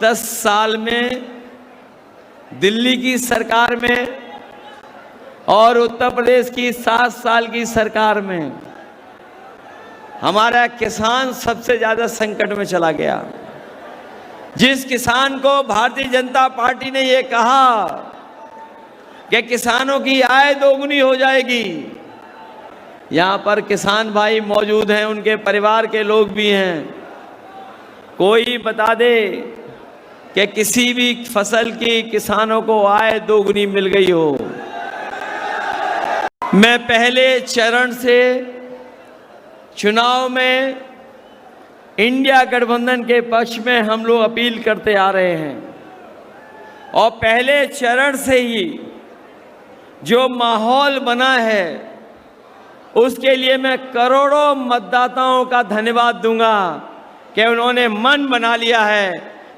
10 साल में दिल्ली की सरकार में और उत्तर प्रदेश की 7 साल की सरकार में हमारा किसान सबसे ज्यादा संकट में चला गया। जिस किसान को भारतीय जनता पार्टी ने ये कहा कि किसानों की आय दोगुनी हो जाएगी, यहां पर किसान भाई मौजूद हैं, उनके परिवार के लोग भी हैं। कोई बता दे कि किसी भी फसल की किसानों को आय दोगुनी मिल गई हो। मैं पहले चरण से चुनाव में इंडिया गठबंधन के पक्ष में हम लोग अपील करते आ रहे हैं और पहले चरण से ही जो माहौल बना है उसके लिए मैं करोड़ों मतदाताओं का धन्यवाद दूंगा कि उन्होंने मन बना लिया है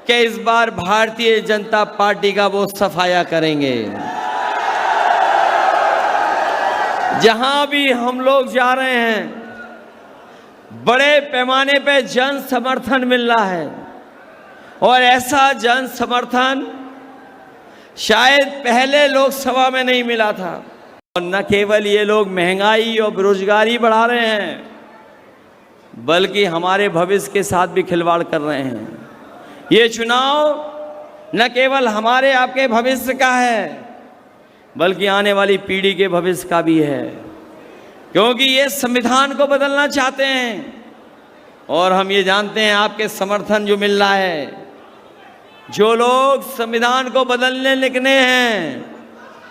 कि इस बार भारतीय जनता पार्टी का वो सफाया करेंगे। जहां भी हम लोग जा रहे हैं बड़े पैमाने पे जन समर्थन मिल रहा है और ऐसा जन समर्थन शायद पहले लोकसभा में नहीं मिला था। और न केवल ये लोग महंगाई और बेरोजगारी बढ़ा रहे हैं बल्कि हमारे भविष्य के साथ भी खिलवाड़ कर रहे हैं। ये चुनाव न केवल हमारे आपके भविष्य का है बल्कि आने वाली पीढ़ी के भविष्य का भी है, क्योंकि ये संविधान को बदलना चाहते हैं और हम ये जानते हैं आपके समर्थन जो मिल रहा है। जो लोग संविधान को बदलने निकले हैं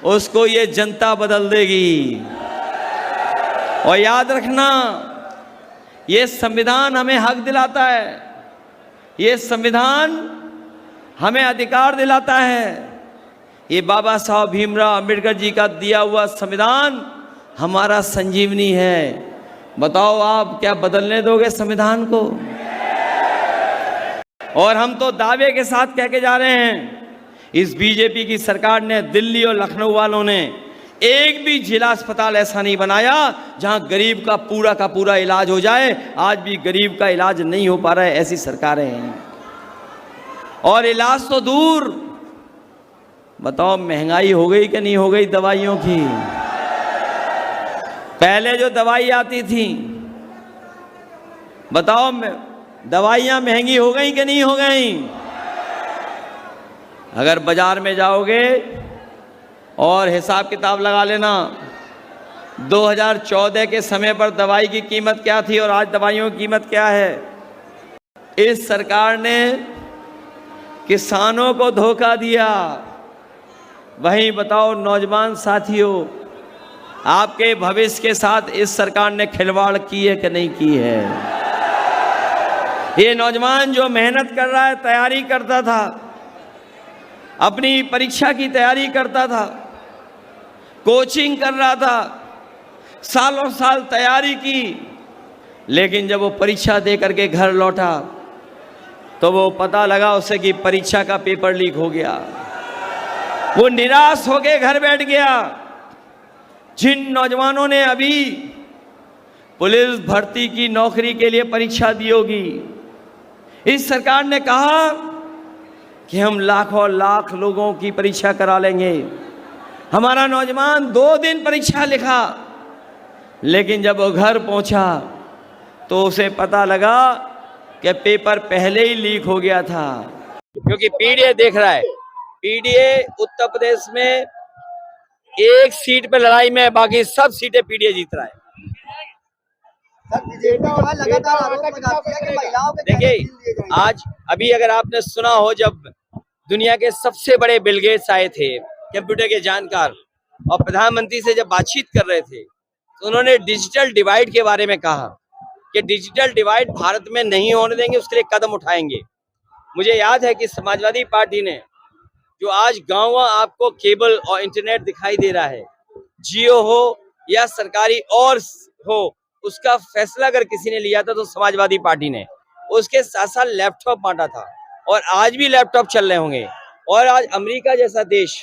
उसको ये जनता बदल देगी। और याद रखना, ये संविधान हमें हक दिलाता है, ये संविधान हमें अधिकार दिलाता है। ये बाबा साहब भीमराव अंबेडकर जी का दिया हुआ संविधान हमारा संजीवनी है। बताओ आप क्या बदलने दोगे संविधान को? और हम तो दावे के साथ कह के जा रहे हैं, इस बीजेपी की सरकार ने दिल्ली और लखनऊ वालों ने एक भी जिला अस्पताल ऐसा नहीं बनाया जहां गरीब का पूरा इलाज हो जाए। आज भी गरीब का इलाज नहीं हो पा रहा है, ऐसी सरकारें हैं। और इलाज तो दूर, बताओ महंगाई हो गई कि नहीं हो गई दवाइयों की? पहले जो दवाई आती थी, बताओ दवाइयां महंगी हो गई कि नहीं हो गई? अगर बाजार में जाओगे और हिसाब किताब लगा लेना, 2014 के समय पर दवाई की कीमत क्या थी और आज दवाइयों की कीमत क्या है। इस सरकार ने किसानों को धोखा दिया। वहीं बताओ नौजवान साथियों, आपके भविष्य के साथ इस सरकार ने खिलवाड़ की है कि नहीं की है? ये नौजवान जो मेहनत कर रहा है, तैयारी करता था, अपनी परीक्षा की तैयारी करता था, कोचिंग कर रहा था, सालों साल तैयारी की, लेकिन जब वो परीक्षा दे करके घर लौटा तो वो पता लगा उसे कि परीक्षा का पेपर लीक हो गया। वो निराश होकर घर बैठ गया। जिन नौजवानों ने अभी पुलिस भर्ती की नौकरी के लिए परीक्षा दी होगी, इस सरकार ने कहा कि हम लाखों लाख लोगों की परीक्षा करा लेंगे। हमारा नौजवान 2 दिन परीक्षा लिखा, लेकिन जब वो घर पहुंचा तो उसे पता लगा कि पेपर पहले ही लीक हो गया था। क्योंकि पीडीए देख रहा है, पीडीए उत्तर प्रदेश में 1 सीट पे लड़ाई में, बाकी सब सीटें पीडीए जीत रहा है। देखिए, आज अभी अगर आपने सुना हो, जब दुनिया के सबसे बड़े बिल गेट्स आए थे, कंप्यूटर के जानकार, और प्रधानमंत्री से जब बातचीत कर रहे थे तो उन्होंने डिजिटल डिवाइड के बारे में कहा कि डिजिटल डिवाइड भारत में नहीं होने देंगे, उसके लिए कदम उठाएंगे। मुझे याद है कि समाजवादी पार्टी ने जो आज गाँव आपको केबल और इंटरनेट दिखाई दे रहा है, जियो हो या सरकारी और हो, उसका फैसला अगर किसी ने लिया था तो समाजवादी पार्टी ने। उसके साथ साथ लैपटॉप बांटा था और आज भी लैपटॉप चल रहे होंगे। और आज अमेरिका जैसा देश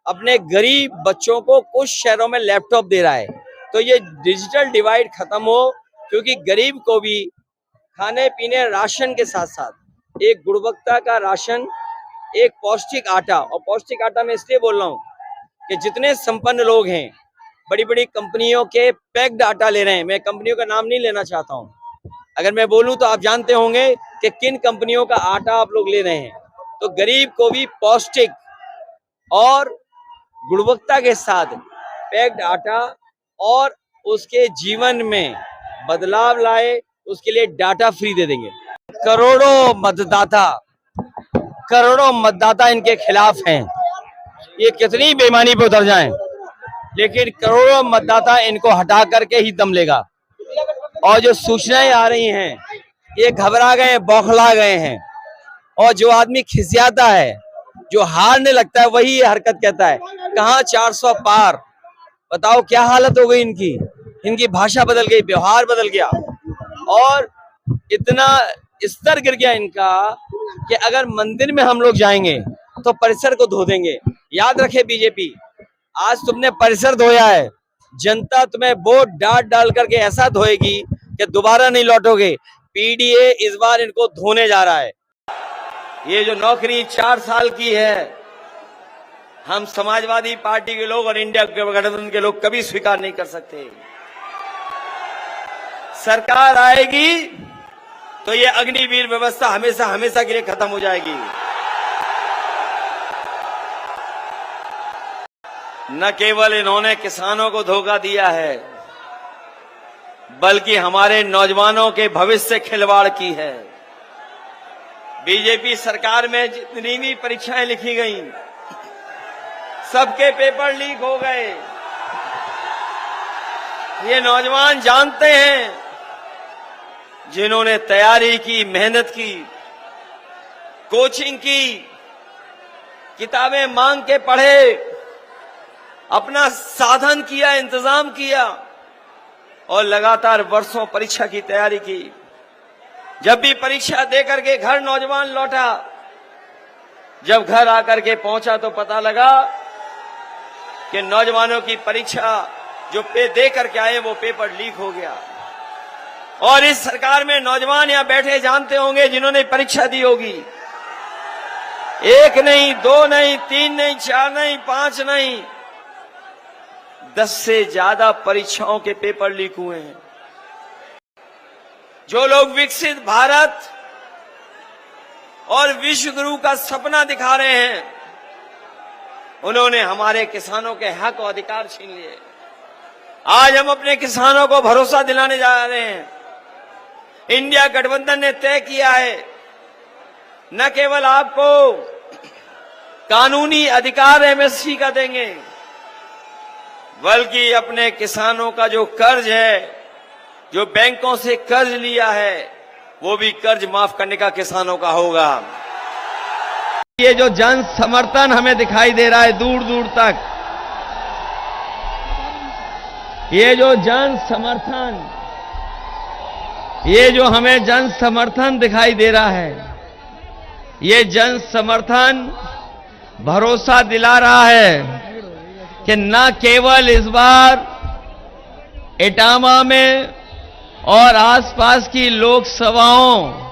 अपने गरीब बच्चों को कुछ शहरों में लैपटॉप दे रहा है। तो ये डिजिटल डिवाइड खत्म हो, क्योंकि गरीब को भी खाने पीने राशन के साथ साथ एक गुणवत्ता का राशन एक पौष्टिक आटा, और पौष्टिक आटा मैं इसलिए बोल रहा हूँ कि जितने संपन्न लोग हैं बड़ी बड़ी कंपनियों के पैक्ड आटा ले रहे हैं। मैं कंपनियों का नाम नहीं लेना चाहता हूँ, अगर मैं बोलूं तो आप जानते होंगे कि किन कंपनियों का आटा आप लोग ले रहे हैं। तो गरीब को भी पौष्टिक और गुणवत्ता के साथ पैक्ड आटा और उसके जीवन में बदलाव लाए, उसके लिए डाटा फ्री दे देंगे। करोड़ों मतदाता इनके खिलाफ हैं, ये कितनी बेईमानी पे उतर जाएं, लेकिन करोड़ों मतदाता इनको हटा करके ही दम लेगा। और जो सूचनाएं आ रही हैं, ये घबरा गए, बौखला गए हैं। और जो आदमी खिसियाता है, जो हारने लगता है, वही ये हरकत कहता है। कहाँ 400 पार, बताओ क्या हालत हो गई इनकी। इनकी भाषा बदल गई, व्यवहार बदल गया, और इतना स्तर गिर गया इनका कि अगर मंदिर में हम लोग जाएंगे तो परिसर को धो देंगे। याद रखे बीजेपी, आज तुमने परिसर धोया है, जनता तुम्हें वोट डाल डाल करके ऐसा धोएगी कि दोबारा नहीं लौटोगे। पीडीए इस बार इनको धोने जा रहा है। ये जो नौकरी 4 साल की है, हम समाजवादी पार्टी के लोग और इंडिया गठबंधन के लोग कभी स्वीकार नहीं कर सकते। सरकार आएगी तो ये अग्निवीर व्यवस्था हमेशा हमेशा के लिए खत्म हो जाएगी। न केवल इन्होंने किसानों को धोखा दिया है, बल्कि हमारे नौजवानों के भविष्य से खिलवाड़ की है। बीजेपी सरकार में जितनी भी परीक्षाएं लिखी गई, सबके पेपर लीक हो गए। ये नौजवान जानते हैं, जिन्होंने तैयारी की, मेहनत की, कोचिंग की, किताबें मांग के पढ़े, अपना साधन किया, इंतजाम किया और लगातार वर्षों परीक्षा की तैयारी की। जब भी परीक्षा दे करके घर नौजवान लौटा, जब घर आकर के पहुंचा तो पता लगा कि नौजवानों की परीक्षा जो दे करके आए वो पेपर लीक हो गया। और इस सरकार में नौजवान यहां बैठे जानते होंगे, जिन्होंने परीक्षा दी होगी, 1 नहीं, 2 नहीं, 3 नहीं, 4 नहीं, 5 नहीं, 10 से ज्यादा परीक्षाओं के पेपर लीक हुए हैं। जो लोग विकसित भारत और विश्व गुरु का सपना दिखा रहे हैं, उन्होंने हमारे किसानों के हक और अधिकार छीन लिए। आज हम अपने किसानों को भरोसा दिलाने जा रहे हैं। इंडिया गठबंधन ने तय किया है, न केवल आपको कानूनी अधिकार एमएसपी का देंगे, बल्कि अपने किसानों का जो कर्ज है, जो बैंकों से कर्ज लिया है, वो भी कर्ज माफ करने का किसानों का होगा। ये जो जन समर्थन हमें दिखाई दे रहा है दूर दूर तक, ये जो जन समर्थन, ये जो हमें जन समर्थन दिखाई दे रहा है, ये जन समर्थन भरोसा दिला रहा है कि न केवल इस बार इटावा में और आसपास की लोकसभाओं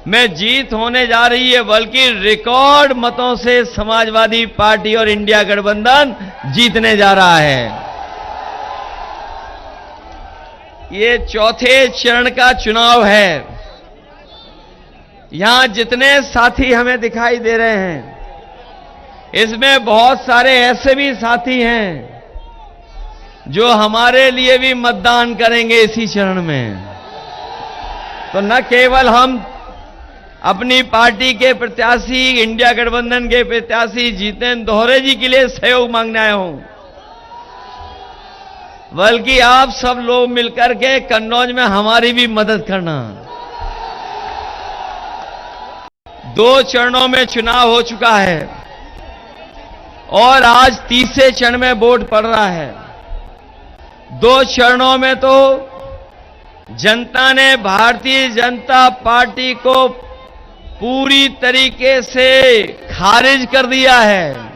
में जीत होने जा रही है, बल्कि रिकॉर्ड मतों से समाजवादी पार्टी और इंडिया गठबंधन जीतने जा रहा है। ये चौथे चरण का चुनाव है। यहां जितने साथी हमें दिखाई दे रहे हैं, इसमें बहुत सारे ऐसे भी साथी हैं जो हमारे लिए भी मतदान करेंगे इसी चरण में। तो न केवल हम अपनी पार्टी के प्रत्याशी, इंडिया गठबंधन के प्रत्याशी जितेंद्र दोहरे जी के लिए सहयोग मांगने आए हूं, बल्कि आप सब लोग मिलकर के कन्नौज में हमारी भी मदद करना। 2 चरणों में चुनाव हो चुका है और आज तीसरे चरण में वोट पड़ रहा है। 2 चरणों में तो जनता ने भारतीय जनता पार्टी को पूरी तरीके से खारिज कर दिया है।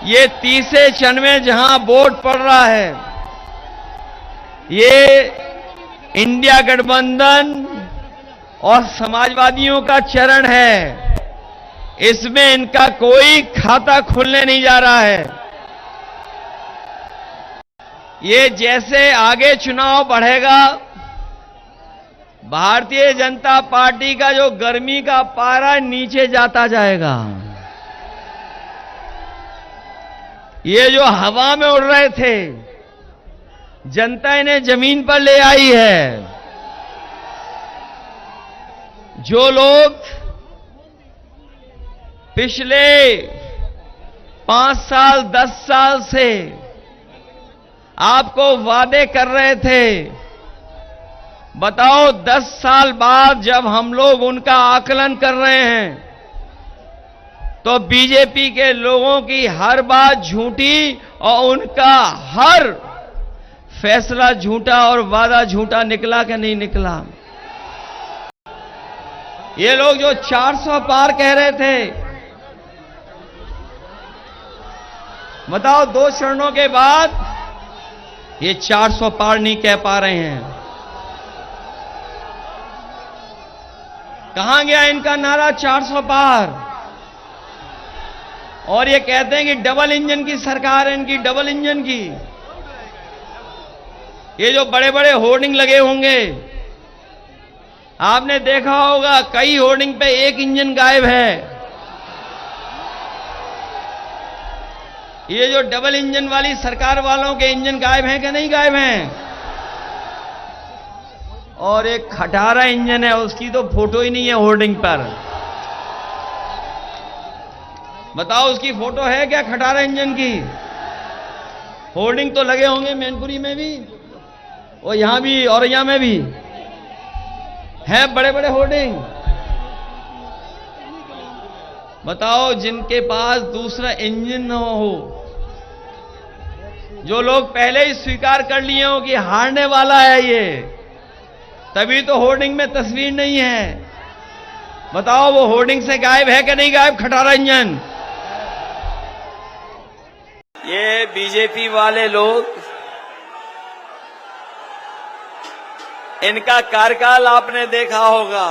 ये तीसरे चरण में जहां वोट पड़ रहा है, ये इंडिया गठबंधन और समाजवादियों का चरण है। इसमें इनका कोई खाता खुलने नहीं जा रहा है। ये जैसे आगे चुनाव बढ़ेगा, भारतीय जनता पार्टी का जो गर्मी का पारा नीचे जाता जाएगा। ये जो हवा में उड़ रहे थे, जनता इन्हें जमीन पर ले आई है। जो लोग पिछले 5 साल 10 साल से आपको वादे कर रहे थे, बताओ 10 साल बाद जब हम लोग उनका आकलन कर रहे हैं तो बीजेपी के लोगों की हर बात झूठी और उनका हर फैसला झूठा और वादा झूठा निकला कि नहीं निकला? ये लोग जो 400 पार कह रहे थे, बताओ 2 चरणों के बाद ये 400 पार नहीं कह पा रहे हैं। कहां गया इनका नारा 400 पार? और ये कहते हैं कि डबल इंजन की सरकार है इनकी, डबल इंजन की। ये जो बड़े बड़े होर्डिंग लगे होंगे, आपने देखा होगा कई होर्डिंग पे एक इंजन गायब है। ये जो डबल इंजन वाली सरकार वालों के इंजन गायब हैं कि नहीं गायब हैं? और एक खटारा इंजन है, उसकी तो फोटो ही नहीं है होर्डिंग पर। बताओ उसकी फोटो है क्या खटारा इंजन की? होर्डिंग तो लगे होंगे मैनपुरी में भी और यहां भी औरैया में भी है बड़े बड़े होर्डिंग। बताओ जिनके पास दूसरा इंजन न हो, जो लोग पहले ही स्वीकार कर लिए हो कि हारने वाला है ये, तभी तो होर्डिंग में तस्वीर नहीं है। बताओ वो होर्डिंग से गायब है कि नहीं गायब खटारा इंजन? ये बीजेपी वाले लोग, इनका कार्यकाल आपने देखा होगा।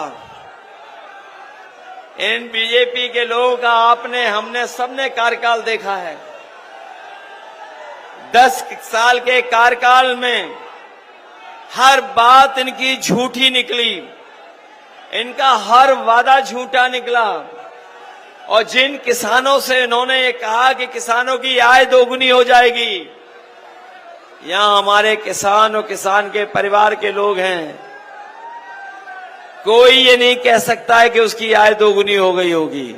इन बीजेपी के लोगों का हमने सबने कार्यकाल देखा है। 10 साल के कार्यकाल में हर बात इनकी झूठी निकली, इनका हर वादा झूठा निकला। और जिन किसानों से इन्होंने ये कहा कि किसानों की आय दोगुनी हो जाएगी, यहां हमारे किसान और किसान के परिवार के लोग हैं, कोई ये नहीं कह सकता है कि उसकी आय दोगुनी हो गई होगी।